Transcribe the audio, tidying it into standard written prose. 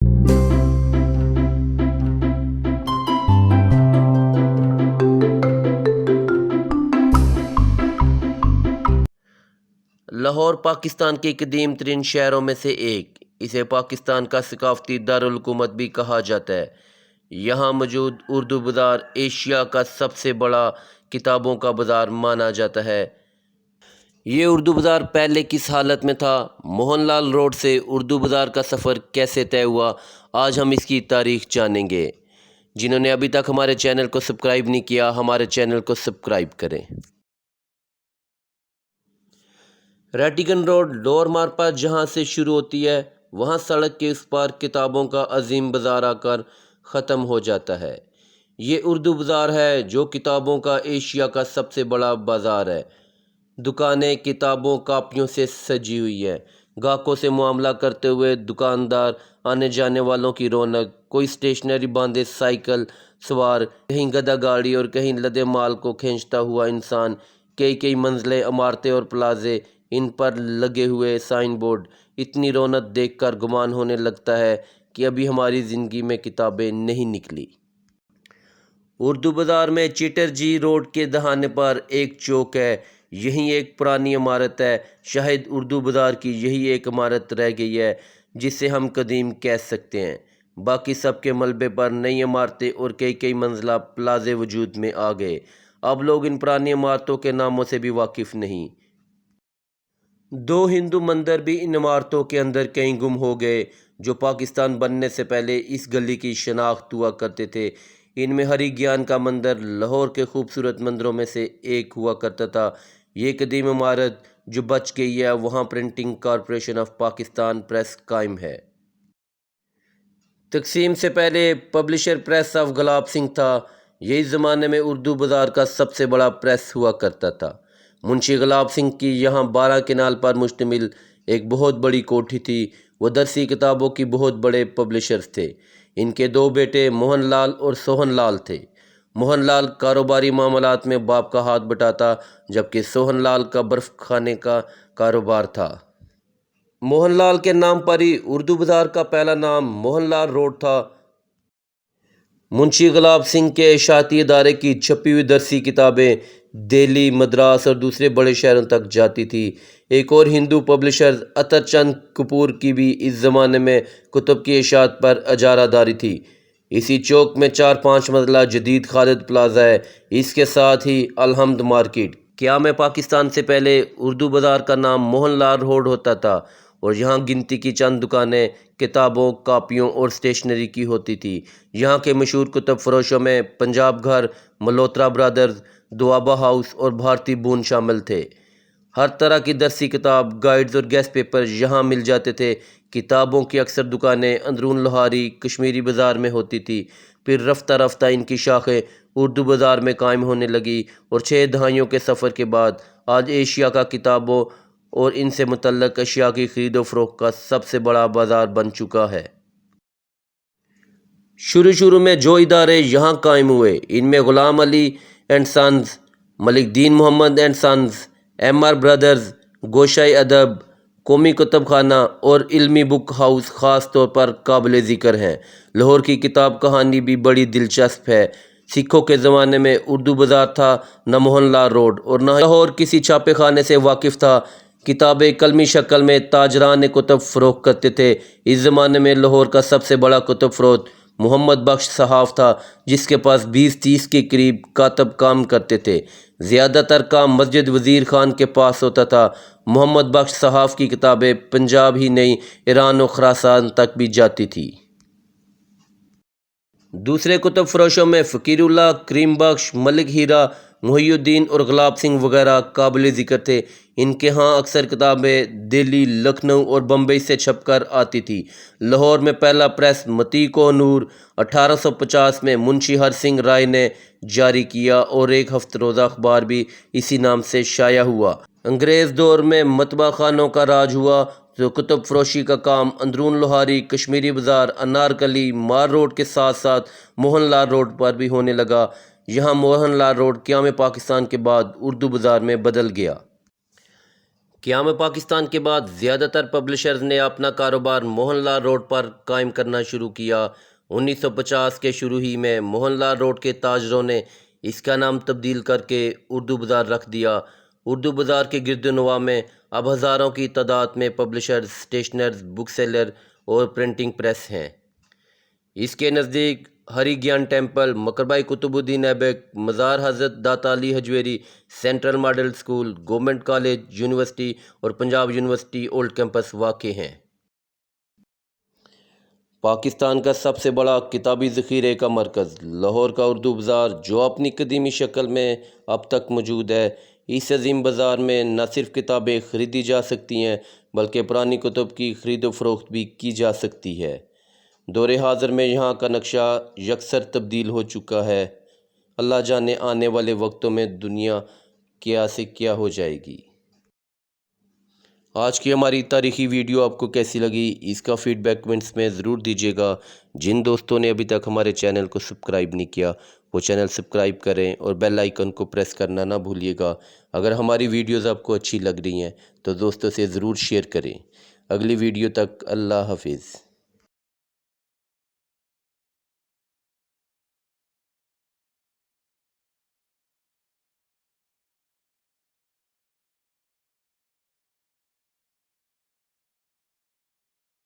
لاہور پاکستان کے قدیم ترین شہروں میں سے ایک، اسے پاکستان کا ثقافتی دارالحکومت بھی کہا جاتا ہے۔ یہاں موجود اردو بازار ایشیا کا سب سے بڑا کتابوں کا بازار مانا جاتا ہے۔ یہ اردو بازار پہلے کس حالت میں تھا؟ موہن لال روڈ سے اردو بازار کا سفر کیسے طے ہوا؟ آج ہم اس کی تاریخ جانیں گے۔ جنہوں نے ابھی تک ہمارے چینل کو سبسکرائب نہیں کیا، ہمارے چینل کو سبسکرائب کریں۔ ریٹیگن روڈ لوور مارپا جہاں سے شروع ہوتی ہے، وہاں سڑک کے اس پار کتابوں کا عظیم بازار آ کر ختم ہو جاتا ہے۔ یہ اردو بازار ہے جو کتابوں کا ایشیا کا سب سے بڑا بازار ہے۔ دکانیں کتابوں کاپیوں سے سجی ہوئی ہیں، گاہکوں سے معاملہ کرتے ہوئے دکاندار، آنے جانے والوں کی رونق، کوئی اسٹیشنری باندھے سائیکل سوار، کہیں گدھا گاڑی اور کہیں لدے مال کو کھینچتا ہوا انسان، کئی منزلیں، عمارتیں اور پلازے، ان پر لگے ہوئے سائن بورڈ، اتنی رونق دیکھ کر گمان ہونے لگتا ہے کہ ابھی ہماری زندگی میں کتابیں نہیں نکلی۔ اردو بازار میں چیٹر جی روڈ کے دہانے پر ایک چوک ہے، یہیں ایک پرانی عمارت ہے، شاید اردو بازار کی یہی ایک عمارت رہ گئی ہے جسے ہم قدیم کہہ سکتے ہیں۔ باقی سب کے ملبے پر نئی عمارتیں اور کئی منزلہ پلازے وجود میں آ گئے۔ اب لوگ ان پرانی عمارتوں کے ناموں سے بھی واقف نہیں۔ دو ہندو مندر بھی ان عمارتوں کے اندر کہیں گم ہو گئے جو پاکستان بننے سے پہلے اس گلی کی شناخت ہوا کرتے تھے۔ ان میں ہری گیان کا مندر لاہور کے خوبصورت مندروں میں سے ایک ہوا کرتا تھا۔ یہ قدیم عمارت جو بچ گئی ہے، وہاں printing corporation of Pakistan press قائم ہے۔ تقسیم سے پہلے publisher press of Gulab Singh تھا۔ یہ اس زمانے میں اردو بازار کا سب سے بڑا پریس ہوا کرتا تھا۔ منشی گلاب سنگھ کی یہاں 12 کنال پر مشتمل ایک بہت بڑی کوٹھی تھی۔ وہ درسی کتابوں کی بہت بڑے پبلشرز تھے۔ ان کے دو بیٹے موہن لال اور سوہن لال تھے۔ موہن لال کاروباری معاملات میں باپ کا ہاتھ بٹاتا، جبکہ سوہن لال کا برف خانے کا کاروبار تھا۔ موہن لال کے نام پر ہی اردو بازار کا پہلا نام موہن لال روڈ تھا۔ منشی گلاب سنگھ کے اشاعتی ادارے کی چھپی ہوئی درسی کتابیں دہلی، مدراس اور دوسرے بڑے شہروں تک جاتی تھی۔ ایک اور ہندو پبلشر اتر چند کپور کی بھی اس زمانے میں کتب کی اشاعت پر اجارہ داری تھی۔ اسی چوک میں 4-5 منزلہ جدید خالد پلازہ ہے، اس کے ساتھ ہی الحمد مارکیٹ۔ قیام پاکستان سے پہلے اردو بازار کا نام موہن لال روڈ ہوتا تھا اور یہاں گنتی کی چند دکانیں کتابوں، کاپیوں اور اسٹیشنری کی ہوتی تھی۔ یہاں کے مشہور کتب فروشوں میں پنجاب گھر، ملہوترا برادرز، دوآبہ ہاؤس اور بھارتی بون شامل تھے۔ ہر طرح کی درسی کتاب، گائیڈز اور گیس پیپر یہاں مل جاتے تھے۔ کتابوں کی اکثر دکانیں اندرون لوہاری کشمیری بازار میں ہوتی تھی۔ پھر رفتہ رفتہ ان کی شاخیں اردو بازار میں قائم ہونے لگی اور 6 دہائیوں کے سفر کے بعد آج ایشیا کا کتابوں اور ان سے متعلق اشیاء کی خرید و فروخت کا سب سے بڑا بازار بن چکا ہے۔ شروع میں جو ادارے یہاں قائم ہوئے، ان میں Ghulam Ali and sons, Malik Din Muhammad and sons, MR brothers, گوشۂ ادب، قومی کتب خانہ اور علمی بک ہاؤس خاص طور پر قابل ذکر ہیں۔ لاہور کی کتاب کہانی بھی بڑی دلچسپ ہے۔ سکھوں کے زمانے میں اردو بازار تھا نہ موہن لال روڈ، اور نہ لاہور کسی چھاپے خانے سے واقف تھا۔ کتابیں قلمی شکل میں تاجران کتب فروخت کرتے تھے۔ اس زمانے میں لاہور کا سب سے بڑا کتب فروش محمد بخش صحاف تھا، جس کے پاس 20-30 کے قریب کاتب کام کرتے تھے۔ زیادہ تر کام مسجد وزیر خان کے پاس ہوتا تھا۔ محمد بخش صحاف کی کتابیں پنجاب ہی نہیں، ایران و خراسان تک بھی جاتی تھی۔ دوسرے کتب فروشوں میں فقیر اللہ، کریم بخش، ملک ہیرا، محی الدین اور گلاب سنگھ وغیرہ قابل ذکر تھے۔ ان کے ہاں اکثر کتابیں دہلی، لکھنؤ اور بمبئی سے چھپ کر آتی تھی۔ لاہور میں پہلا پریس متی کو نور 1850 میں منشی ہر سنگھ رائے نے جاری کیا اور ایک ہفتہ روزہ اخبار بھی اسی نام سے شائع ہوا۔ انگریز دور میں مطبع خانوں کا راج ہوا تو کتب فروشی کا کام اندرون لوہاری، کشمیری بازار، انارکلی، مار روڈ کے ساتھ ساتھ موہن لال روڈ پر بھی ہونے لگا۔ یہاں موہن لال روڈ قیام پاکستان کے بعد اردو بازار میں بدل گیا۔ قیام پاکستان کے بعد زیادہ تر پبلشرز نے اپنا کاروبار موہن لال روڈ پر قائم کرنا شروع کیا۔ 1950 کے شروع ہی میں موہن لال روڈ کے تاجروں نے اس کا نام تبدیل کر کے اردو بازار رکھ دیا۔ اردو بازار کے گرد و نواح میں اب ہزاروں کی تعداد میں پبلشرز، اسٹیشنرز، بک سیلر اور پرنٹنگ پریس ہیں۔ اس کے نزدیک ہری گیان ٹیمپل، مکربہ قطب الدین ایبک، مزار حضرت Data Ali Hajveri, central model school, government college, university اور پنجاب یونیورسٹی اولڈ کیمپس واقع ہیں۔ پاکستان کا سب سے بڑا کتابی ذخیرے کا مرکز لاہور کا اردو بازار، جو اپنی قدیمی شکل میں اب تک موجود ہے۔ اس عظیم بازار میں نہ صرف کتابیں خریدی جا سکتی ہیں بلکہ پرانی کتب کی خرید و فروخت بھی کی جا سکتی ہے۔ دور حاضر میں یہاں کا نقشہ یکسر تبدیل ہو چکا ہے۔ اللہ جانے آنے والے وقتوں میں دنیا کیا سے کیا ہو جائے گی۔ آج کی ہماری تاریخی ویڈیو آپ کو کیسی لگی، اس کا فیڈ بیک کمنٹس میں ضرور دیجیے گا۔ جن دوستوں نے ابھی تک ہمارے چینل کو سبسکرائب نہیں کیا وہ چینل سبسکرائب کریں اور بیل آئیکن کو پریس کرنا نہ بھولیے گا۔ اگر ہماری ویڈیوز آپ کو اچھی لگ رہی ہیں تو دوستوں سے ضرور شیئر کریں۔ اگلی ویڈیو تک اللہ حافظ۔